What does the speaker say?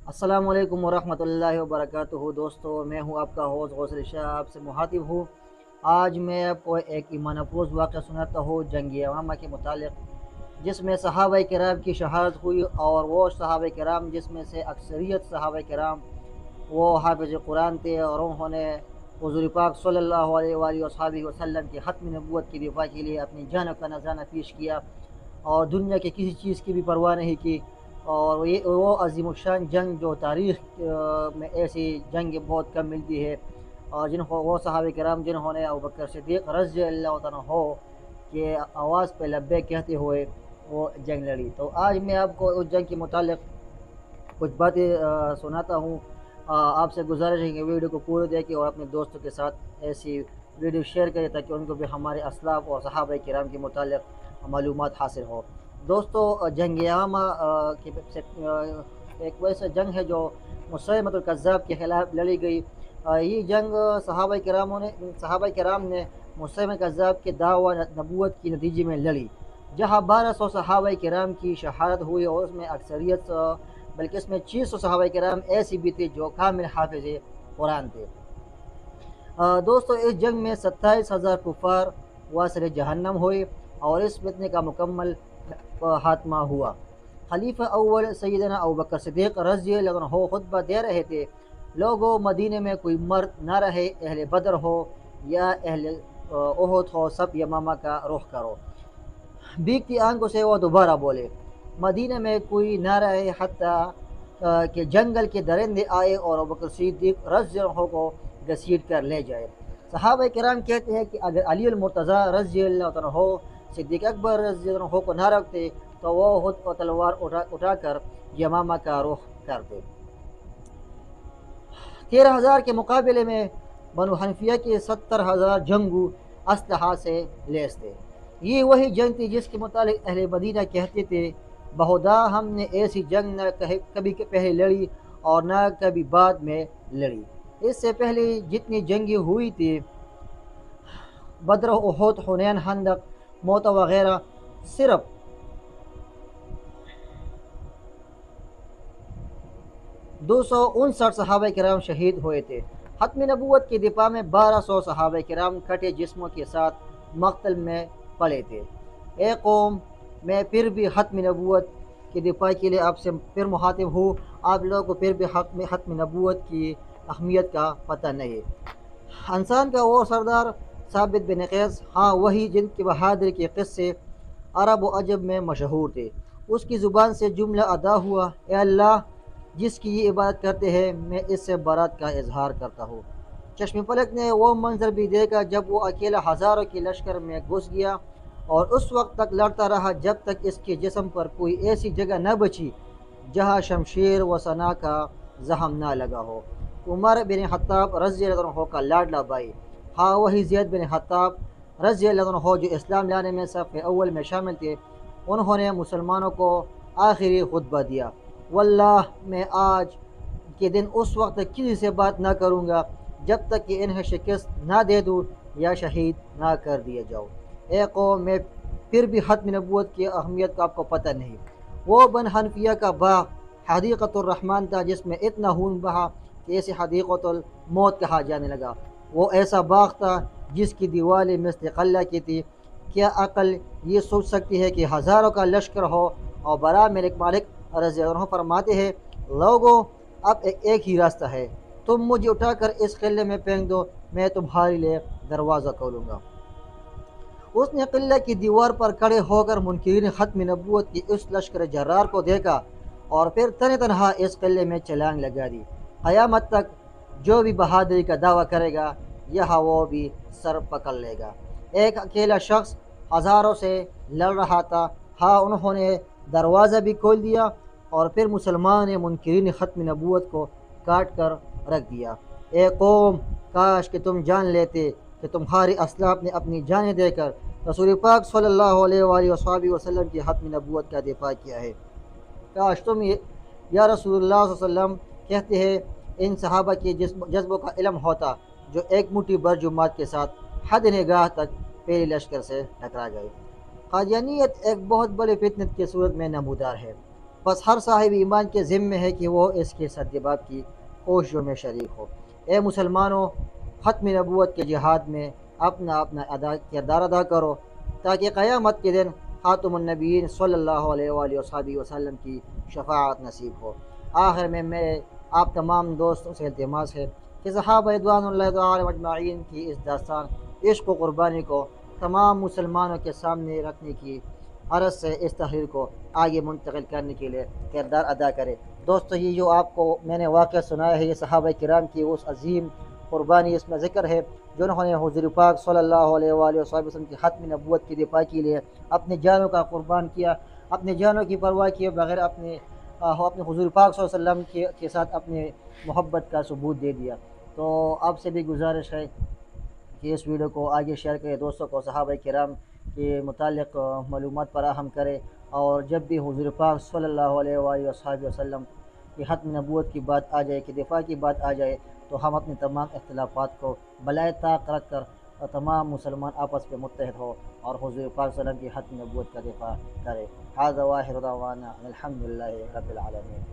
السلام علیکم ورحمۃ اللہ وبرکاتہ دوستو، میں ہوں آپ کا ہوسٹ غوثر شاہ، آپ سے مخاطب ہوں۔ آج میں آپ کو ایک ایمان افروز واقعہ سناتا ہوں جنگ یمامہ کے متعلق، جس میں صحابہ کرام کی شہادت ہوئی، اور وہ صحابہ کرام جس میں سے اکثریت صحابہ کرام وہ حافظ قرآن تھے، اور انہوں نے حضور پاک صلی اللہ علیہ وآلہ وصحبہ وسلم کی ختم نبوت کی دفاع کے لیے اپنی جان کا نذرانہ پیش کیا، اور دنیا کے کسی چیز کی بھی پرواہ نہیں کی۔ اور وہ عظیم الشان جنگ جو تاریخ میں ایسی جنگ بہت کم ملتی ہے، اور وہ صحابہ کرام جنہوں نے ابوبکر صدیق رضی اللہ تعالیٰ عنہ کے آواز پہ لبیک کہتے ہوئے وہ جنگ لڑی۔ تو آج میں آپ کو اس جنگ کے متعلق کچھ باتیں سناتا ہوں۔ آپ سے گزارش ہے کہ ویڈیو کو پورے دیکھیں اور اپنے دوستوں کے ساتھ ایسی ویڈیو شیئر کریں تاکہ ان کو بھی ہمارے اسلاف اور صحابہ کرام کے متعلق معلومات حاصل ہو۔ دوستو، جنگ یمامہ ایک ویسا جنگ ہے جو مسیلمۃ الکذاب کے خلاف لڑی گئی۔ یہ جنگ صحابہ کرام نے مسیلمہ کذاب کے دعوی نبوت کی نتیجے میں لڑی، جہاں 1200 صحابہ کرام کی شہادت ہوئی، اور اس میں اکثریت بلکہ اس میں 600 صحابہ کرام ایسی بھی تھے جو کامل حافظ قرآن تھے۔ دوستو، اس جنگ میں 27,000 کفار واسر جہنم ہوئے، اور اس فتنے کا مکمل خاتمہ ہوا۔ خلیفہ اول سیدنا ابوبکر صدیق رضی اللہ عنہ خطبہ دے رہے تھے: لوگوں، مدینے میں کوئی مرد نہ رہے، اہل بدر ہو یا اہل احد ہو، سب یمامہ کا رخ کرو۔ بھیگتی آنکھوں سے وہ دوبارہ بولے: مدینہ میں کوئی نہ رہے حتیٰ کہ جنگل کے درندے آئے اور ابوبکر صدیق رضی اللہ عنہ کو گھسیٹ کر لے جائے۔ صحابہ کرام کہتے ہیں کہ اگر علی المرتضیٰ رضی اللہ عنہ صدیق اکبر رضی اللہ عنہ کو نہ رکھتے تو وہ خود تلوار اٹھا کر یمامہ کا رخ کرتے۔ 13,000 کے مقابلے میں بنو حنفیہ کے 70,000 جنگو اسلحہ سے لیس تھے۔ یہ وہی جنگ تھی جس کے متعلق اہل مدینہ کہتے تھے: بہدا ہم نے ایسی جنگ نہ کبھی پہلے لڑی اور نہ کبھی بعد میں لڑی۔ اس سے پہلے جتنی جنگیں ہوئی تھی، بدر، احد، حنین، خندق، موتا وغیرہ، صرف 259 صحابہ کرام شہید ہوئے تھے۔ ختم نبوت کی دفاع میں 1200 صحابہ کرام کٹے جسموں کے ساتھ مقتل میں پڑے تھے۔ اے قوم، میں پھر بھی ختم نبوت کی دفاع کے لیے آپ سے پھر مخاطب ہوں۔ آپ لوگوں کو پھر بھی ختم نبوت کی اہمیت کا پتہ نہیں۔ انسان کا وہ سردار ثابت بن قیس، ہاں وہی جن کی بہادری کے قصے عرب و عجب میں مشہور تھے، اس کی زبان سے جملہ ادا ہوا: اے اللہ، جس کی یہ عبادت کرتے ہیں، میں اس سے برات کا اظہار کرتا ہوں۔ چشم پلک نے وہ منظر بھی دیکھا جب وہ اکیلا ہزاروں کے لشکر میں گھس گیا، اور اس وقت تک لڑتا رہا جب تک اس کے جسم پر کوئی ایسی جگہ نہ بچی جہاں شمشیر و سنا کا زخم نہ لگا ہو۔ عمر بن خطاب رضی اللہ عنہ کا لاڈلا بھائی، ہاں وہی زید بن خطاب رضی اللہ عنہ جو اسلام لانے میں صف اول میں شامل تھے، انہوں نے مسلمانوں کو آخری خطبہ دیا: واللہ، میں آج کے دن اس وقت تک کسی سے بات نہ کروں گا جب تک کہ انہیں شکست نہ دے دوں یا شہید نہ کر دیا جاؤ۔ اے قوم، میں پھر بھی ختم نبوت کی اہمیت کا آپ کو پتہ نہیں۔ وہ بن حنفیہ کا باغ حدیقۃ الرحمن تھا، جس میں اتنا خون بہا کہ اسے حدیقۃ الموت کہا جانے لگا۔ وہ ایسا باغ تھا جس کی دیواریں مثل قلعہ کی تھی۔ کیا عقل یہ سوچ سکتی ہے کہ ہزاروں کا لشکر ہو؟ اور برا مالک رضی اللہ عنہ فرماتے ہیں: لوگوں، اب ایک ہی راستہ ہے، تم مجھے اٹھا کر اس قلعے میں پھینک دو، میں تمہارے لیے دروازہ کھولوں گا۔ اس نے قلعہ کی دیوار پر کھڑے ہو کر منکرین ختم نبوت کی اس لشکر جرار کو دیکھا، اور پھر تنہا اس قلعے میں چھلانگ لگا دی۔ قیامت تک جو بھی بہادری کا دعویٰ کرے گا، یہاں وہ بھی سر پکڑ لے گا۔ ایک اکیلا شخص ہزاروں سے لڑ رہا تھا، ہاں انہوں نے دروازہ بھی کھول دیا، اور پھر مسلمان نے منکرین ختم نبوت کو کاٹ کر رکھ دیا۔ اے قوم، کاش کہ تم جان لیتے کہ تمہارے اسلاف نے اپنی جانیں دے کر رسول پاک صلی اللہ علیہ وآلہ وصحبہ وسلم کی ختم نبوت کا دفاع کیا ہے۔ کاش تم یا رسول اللہ صلی اللہ علیہ وسلم کہتے ہیں ان صحابہ کے جذبوں کا علم ہوتا جو ایک مٹھی بھر جماعت کے ساتھ حد نگاہ تک پہلے لشکر سے ٹکرا گئے۔ قادیانیت ایک بہت بڑے فتنہ کی صورت میں نمودار ہے۔ بس ہر صاحب ایمان کے ذمے ہے کہ وہ اس کے سدباب کی کوششوں میں شریک ہو۔ اے مسلمانوں، ختم نبوت کے جہاد میں اپنا کردار ادا کرو تاکہ قیامت کے دن خاتم النبیین صلی اللہ علیہ وآلہ وصحبہ وسلم کی شفاعت نصیب ہو۔ آخر میں میرے آپ تمام دوستوں سے التماس ہے کہ صحابہ رضوان اللہ تعالی مجمعین کی اس داستان عشق و قربانی کو تمام مسلمانوں کے سامنے رکھنے کی غرض سے اس تحریر کو آگے منتقل کرنے کے لیے کردار ادا کرے۔ دوستو، یہ جو آپ کو میں نے واقعہ سنایا ہے، یہ صحابہ کرام کی اس عظیم قربانی اس میں ذکر ہے جنہوں نے حضور پاک صلی اللہ علیہ وآلہ وسلم کی ختم نبوت کی دفاع کے لیے اپنی جانوں کا قربان کیا، اپنی جانوں کی پرواہ کیے بغیر اپنے حضور پاک صلی اللہ علیہ وسلم کے ساتھ اپنے محبت کا ثبوت دے دیا۔ تو آپ سے بھی گزارش ہے کہ اس ویڈیو کو آگے شیئر کرے، دوستوں کو صحابہ کرام کے متعلق معلومات فراہم کرے، اور جب بھی حضور پاک صلی اللہ علیہ وآلہ وسلم کی ختم نبوت کی بات آ جائے، کہ دفاع کی بات آ جائے، تو ہم اپنے تمام اختلافات کو بالائے طاق رکھ کر تمام مسلمان آپس میں متحد ہو اور حضور پاک صلی اللہ علیہ وسلم کی ختم نبوت کا دفاع کرے۔ ھذا وآخر دعوانا الحمد للہ رب العالمین۔